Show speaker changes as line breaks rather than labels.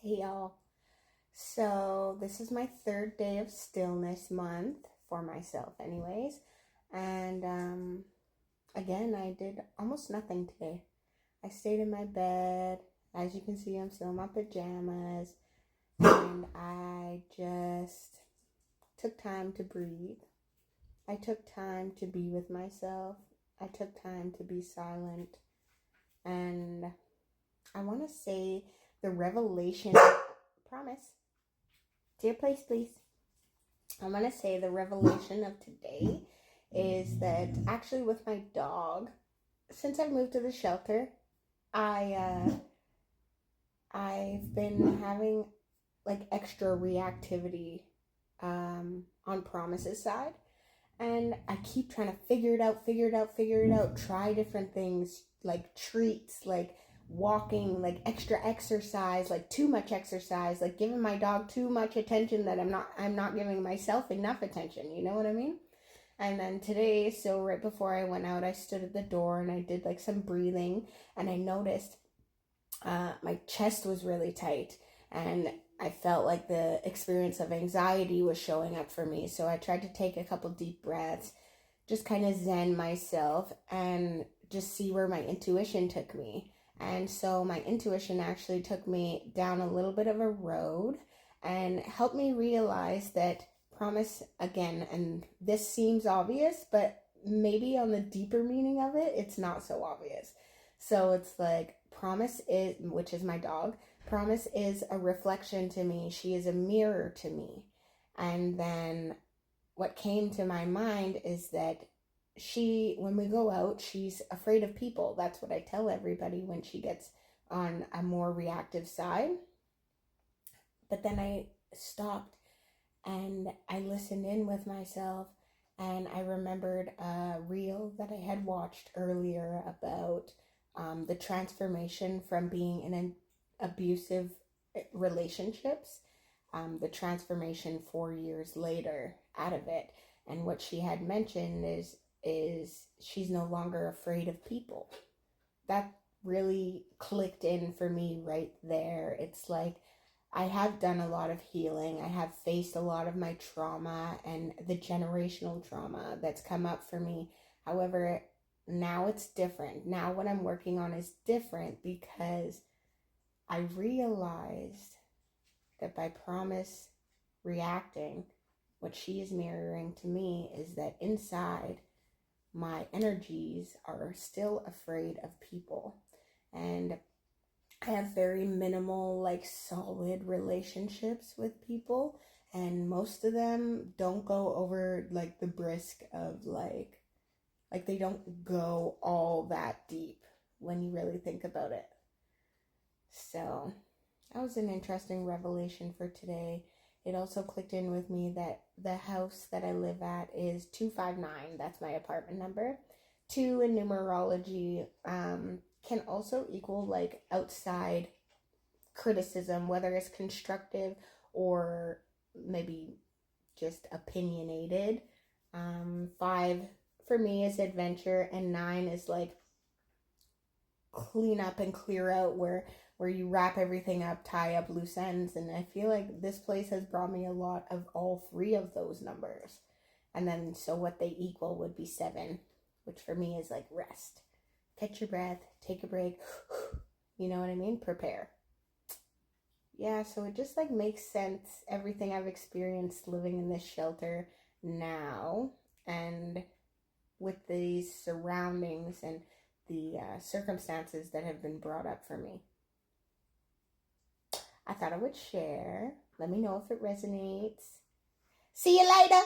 Hey y'all. So this is my third day of stillness month for myself anyways. And again, I did almost nothing today. I stayed in my bed. As you can see, I'm still in my pajamas. And I just took time to breathe. I took time to be with myself. I took time to be silent. And I want to say the revelation, promise, to your place, please. I'm going to say the revelation of today is that actually with my dog, since I moved to the shelter, I've been having like extra reactivity on Promise's side. And I keep trying to figure it out, try different things like treats, like walking, like extra exercise, like too much exercise, like giving my dog too much attention that I'm not giving myself enough attention, you know what I mean? And then today, so right before I went out, I stood at the door and I did like some breathing, and I noticed my chest was really tight, and I felt like the experience of anxiety was showing up for me. So I tried to take a couple deep breaths, just kind of zen myself and just see where my intuition took me. And so my intuition actually took me down a little bit of a road and helped me realize that promise, again, and this seems obvious, but maybe on the deeper meaning of it, it's not so obvious. So it's like Promise is, which is my dog, Promise is a reflection to me. She is a mirror to me. And then what came to my mind is that when we go out, she's afraid of people. That's what I tell everybody when she gets on a more reactive side. But then I stopped and I listened in with myself, and I remembered a reel that I had watched earlier about the transformation from being in an abusive relationships, the transformation 4 years later out of it. And what she had mentioned is she's no longer afraid of people. That really clicked in for me right there. It's like I have done a lot of healing. I have faced a lot of my trauma and the generational trauma that's come up for me. However, now it's different. Now what I'm working on is different because I realized that by Promise reacting, what she is mirroring to me is that inside my energies are still afraid of people. And I have very minimal, like solid relationships with people. And most of them don't go over like the brisk of like they don't go all that deep when you really think about it. So that was an interesting revelation for today. It also clicked in with me that the house that I live at is 259. That's my apartment number. 2 in numerology can also equal like outside criticism, whether it's constructive or maybe just opinionated. 5 for me is adventure, and 9 is like clean up and clear out, where you wrap everything up, tie up loose ends. And I feel like this place has brought me a lot of all 3 of those numbers. And then so what they equal would be 7, which for me is like rest, catch your breath, take a break, you know what I mean, prepare. Yeah, so it just like makes sense, everything I've experienced living in this shelter now, and with these surroundings and the circumstances that have been brought up for me. I thought I would share. Let me know if it resonates. See you later.